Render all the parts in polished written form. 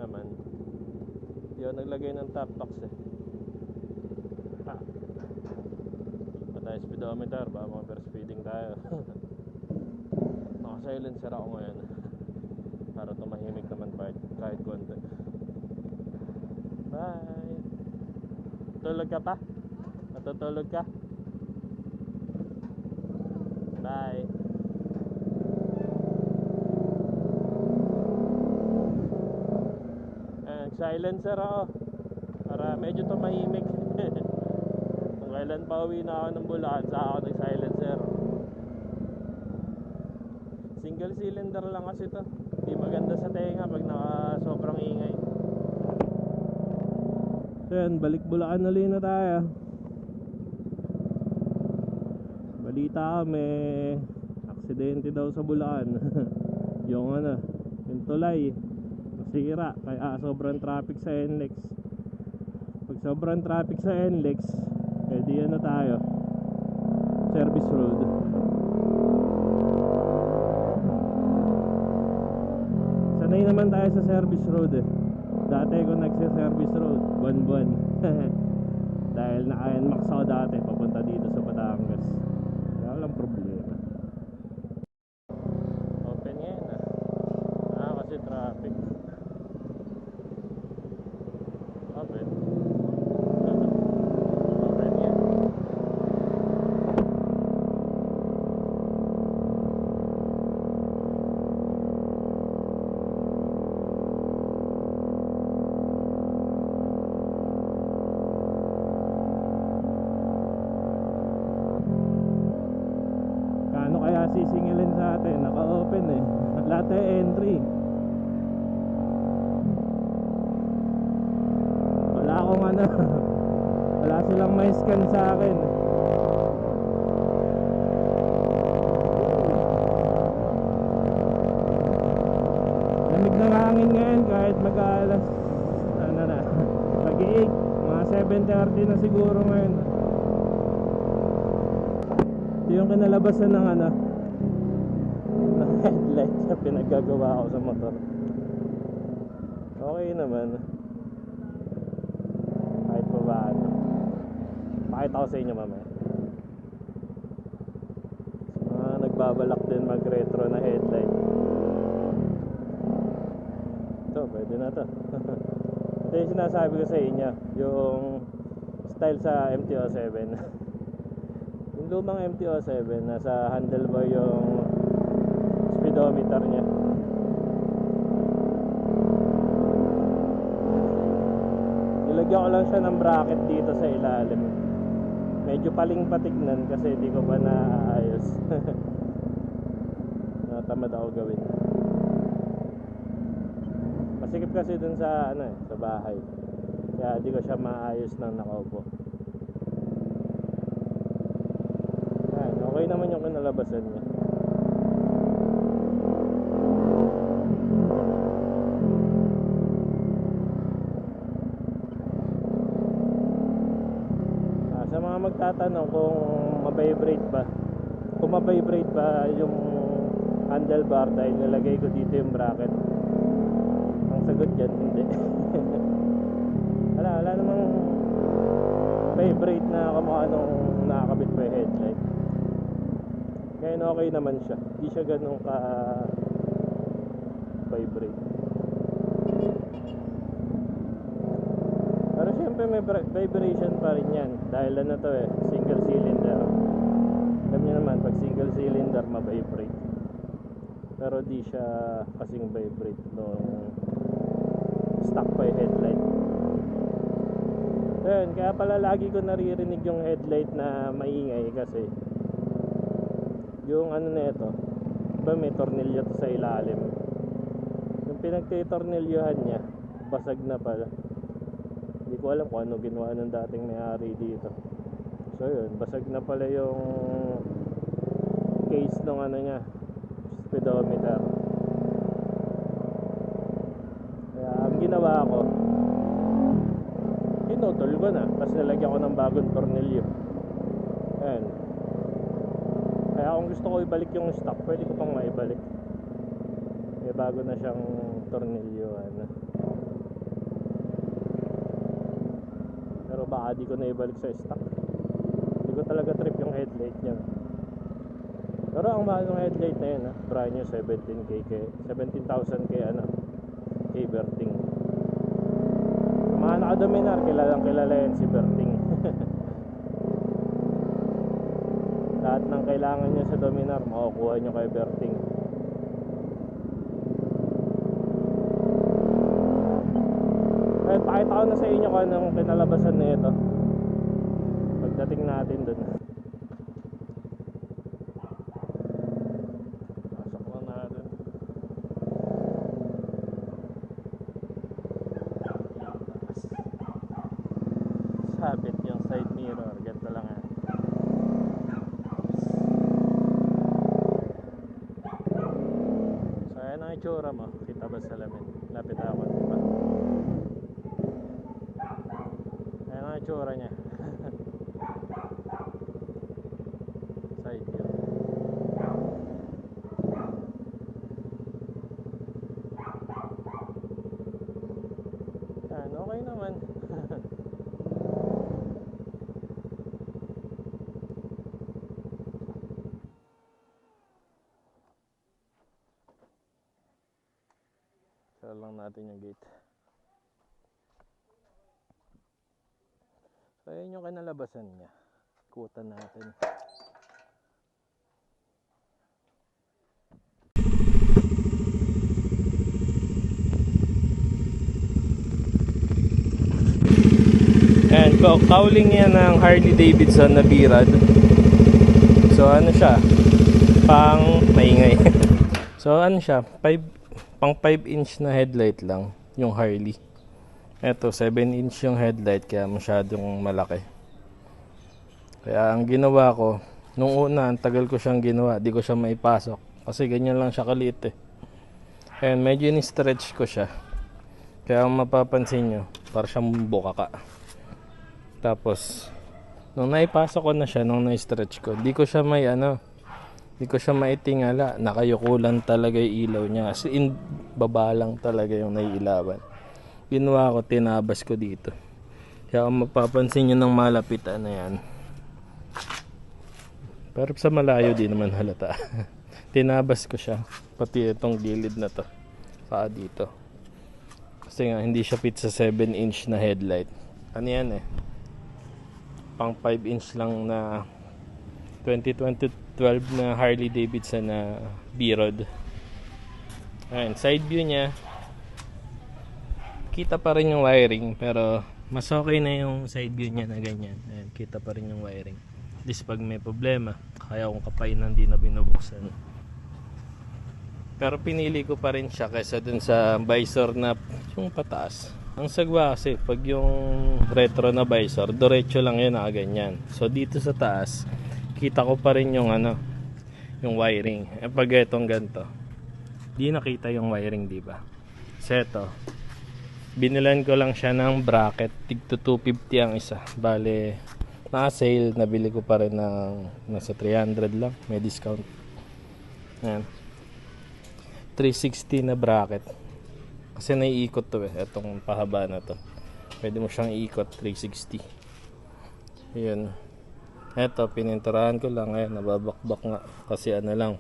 naman. Hindi ako naglagay ng top box eh. Patay speedometer, baka mag-speeding tayo. Naka-silencer ako ngayon para tumahimik naman kahit konti. Bye. Tulog ka pa? Matutulog ka? Bye. Silencer ako para medyo tumahimik. Kung kailan pa uwi na ako ng Bulacan, saka ako nag-silencer. Single cylinder lang kasi to. Hindi maganda sa tenga pag naka sobrang ingay. So yan, balik Bulacan ulit na tayo. Balita may aksidente daw sa Bulacan. yung tulay nasira kaya sobrang traffic sa NLEX. Pag sobrang traffic sa NLEX, di tayo service road. Sanay naman tayo sa service road eh. Dati ko nagsa-service road buwan-buwan. Dahil naka-NMAX ako dati papunta dito sa Batangas. Kaya walang problema. Open ngayon kasi traffic. Open. Open yan. Kano kaya sisingilin sa atin? Naka-open eh. Lahat ay entry. Wala akong wala silang may scan sa akin. Lamig ng hangin ngayon kahit mag-alas mag-8, mga 7:30 na siguro ngayon. Ito yung kinalabasan ng ng headlight na pinaggagawa ko sa motor. Okay naman. Kahit pa ba pakita ko sa inyo mamaya. Nagbabalak din mag retro na headlight. Ito pwede na to. Ito yung sinasabi ko sa inyo, yung style sa MT-07. Yung lumang MT-07, nasa handlebar yung speedometer nya. Nilagyan ko lang siya ng bracket dito sa ilalim. Medyo paling patignan kasi hindi ko pa naayos. Natamad ako gawin. Masikip kasi dun sa sa bahay. Kaya hindi ko siya maayos nang nakaupo. Okay naman yung kinalabasan niya. Sa mga magtatanong kung mabibrate ba, kung mabibrate ba yung handlebar dahil nilagay ko dito yung bracket, ang sagot dyan hindi. wala namang vibrate na kamukha nung nakakabit pa yung headlight. Ngayon okay naman siya, hindi siya ganun ka vibrate. Pero syempre may vibration pa rin yan dahil to single cylinder. Alam niyo naman pag single cylinder ma-vibrate. Pero di siya kasing vibrate nung stock pa yung headlight. Ayun, kaya pala lagi ko naririnig yung headlight na maingay kasi yung na ito, diba may tornilyo to sa ilalim. Yung pinagtitornilyohan niya basag na pala. Hindi ko alam kung ano ginawa ng dating may-ari dito. So yun, basag na pala yung case ng niya, speedometer. Kaya ang ginawa ko, pinutol ko na, tapos nilagyan ko ng bagong tornilyo. Ayan. Kaya kung gusto ko ibalik yung stock, pwede ko pang maibalik. May bago na siyang tornilyo. baka di ko na ibalik sa stock. Hindi ko talaga trip yung headlight niya. Pero ang mahal ng headlight na yun, brand new 17K, 17,000 kay kay Berting. Sa mga naka-Dominar, kilalang kilala yan si Berting. Lahat ng kailangan nyo sa Dominar, makukuha nyo kay Berting. Ayun, pakita ko na sa inyo kung anong kinalabasan na ito pagdating natin dun. Pasok na natin. Sabit yung side mirror, ganito lang yan. So ayan ang itsura mo, kita ba sa lamin? Lapit ako, diba? Ayan ang itsura niya. Side view. Ayan, okay naman. Sara lang natin yung gate. So ayan yung kinalabasan niya. Ikutan natin. Ayan, cowling yan ng Harley Davidson na B-Rod. So ano siya, pang maingay. So ano siya, pang 5-inch na headlight lang yung Harley. Eto 7-inch yung headlight, kaya masyadong malaki. Kaya ang ginawa ko nung una, ang tagal ko siyang ginawa, di ko siya maipasok kasi ganyan lang siya kaliit eh. And medyo ni-stretch ko siya, kaya kung mapapansin nyo, para siyang bukaka. Tapos nung naipasok ko na siya, nung na-stretch ko, di ko siya maitingala, nakayukulan talaga yung ilaw niya. As in, baba lang talaga yung naiilawan. Ginawa ko, tinabas ko dito. Kaya kung mapapansin nyo ng malapitan na yan, pero sa malayo di naman halata. Tinabas ko siya, pati itong gilid na to, saka dito. Kasi nga, hindi siya fit sa 7-inch na headlight. Ano yan eh, pang 5-inch lang na 2012 na Harley Davidson na B-Rod. Ayan, side view niya, kita pa rin yung wiring, pero mas okay na yung side view niya na ganyan. Ayan, kita pa rin yung wiring. At least pag may problema, kaya kong kapainan, di na binubuksan. Pero pinili ko pa rin siya kaysa dun sa visor na yung pataas. Ang sagwa kasi, pag yung retro na visor, diretso lang yun, ganyan. So dito sa taas, kita ko pa rin yung yung wiring. E pag itong ganito, di nakita yung wiring, di ba? So ito, binilan ko lang siya ng bracket, tig to 250 ang isa. Bale, naka-sale, nabili ko pa rin ng nasa 300 lang, may discount. Ayan, 360 na bracket. Kasi naiikot to eh, itong pahaba na to. Pwede mo siyang iikot 360. Ayan. Eto, pininturahan ko lang. Ayan, nababakbak nga. Kasi lang,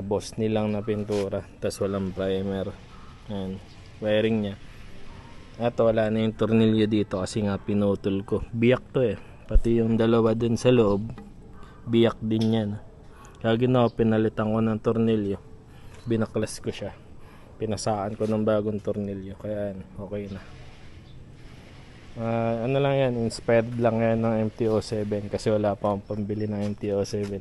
boss nilang na pintura. Tapos walang primer. Ayan, wiring niya. Eto, wala na yung tornilyo dito kasi nga pinutol ko. Biyak to eh. Pati yung dalawa dun sa loob, biyak din yan. Kaya ginawa, pinalitan ko ng tornilyo. Binaklas ko siya. Pinasaan ko ng bagong tornilyo. Kaya okay na. Ano lang yan, inspired lang yan ng MT-07 kasi wala pa akong pambili ng MT-07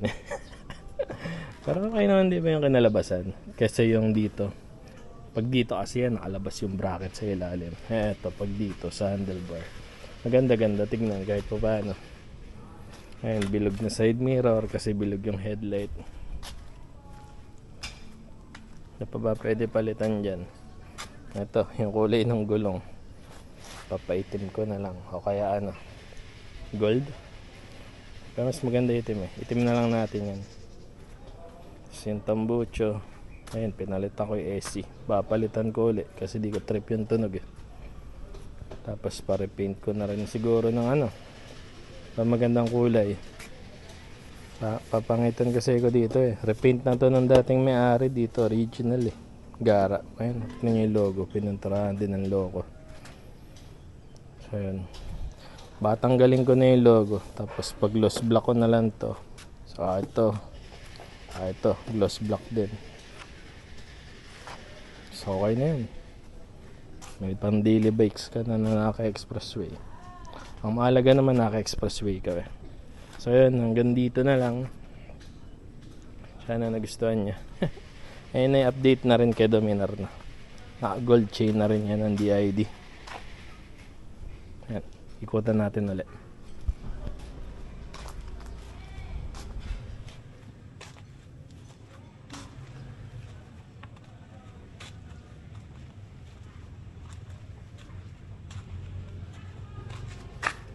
pero okay naman, di ba yung kinalabasan kasi yung dito, pag dito kasi yan nakalabas yung bracket sa ilalim. Eto, pag dito sa handlebar, maganda-ganda tignan kahit pa paano. Ayun, bilog na side mirror kasi bilog yung headlight. Ano pa ba pwede palitan dyan? Ito, yung kulay ng gulong, papaitim ko na lang o kaya gold, pero mas maganda itim eh. Itim na lang natin yan. Tapos yung tambucho, ayun, pinalitan ko yung AC, papalitan ko ulit kasi di ko trip yung tunog eh. Tapos pa-repaint ko na rin siguro ng ano, magandang kulay. Papangitan kasi ko dito eh. Repaint na to ng dating may-ari dito, original eh. Gara. Ayun, tignan nyo yung logo. Pinunturahan din ng logo. So yun. Batanggalin ko na yung logo. Tapos pag gloss block ko na lang to. So ito, gloss block din. So okay na yun. May pang daily bikes ka na naka-expressway. Ang mahalaga naman naka-expressway ka eh. So yun, hanggang dito na lang. Sana nagustuhan niya. Ayun na, update na rin kay Dominar na. Naka-gold chain na rin yan ng DID. Ayan, ikutan natin ulit.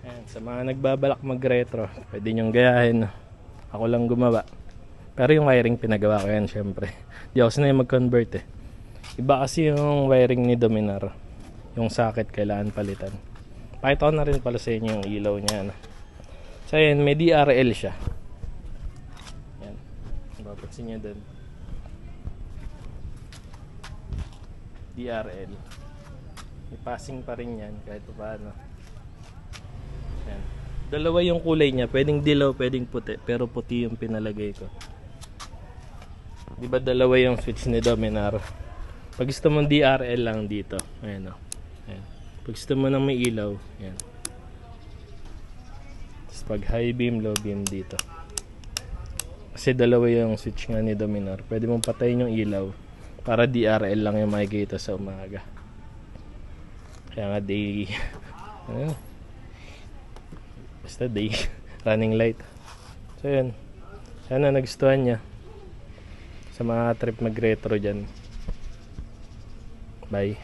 Ayan, sa mga nagbabalak mag-retro, pwede nyong gayahin. Ako lang gumawa. Pero yung wiring pinagawa ko yan syempre. Di ako sanay mag-convert eh. Iba kasi yung wiring ni Dominar. Yung socket kailangan palitan. Pakita ko na rin pala sa inyo yung ilaw niya. No? So ayan, may DRL siya. Ayan. Mapapansin nyo dun. DRL. May passing pa rin yan kahit paano. Ayan. Dalawa yung kulay niya. Pwedeng dilaw, pwedeng puti. Pero puti yung pinalagay ko. Diba dalawa yung switch ni Dominar? Pag gusto mong DRL lang dito. Ayan o. Ayan. Pag gusto mo nang may ilaw. Ayan. Tapos pag high beam, low beam dito. Kasi dalawa yung switch nga ni Dominar. Pwede mong patayin yung ilaw. Para DRL lang yung makikita sa umaga. Kaya nga day... Ayan. Basta day running light. So yun. Sana nagustuhan niya. Sa mga trip mag retro dyan. Bye.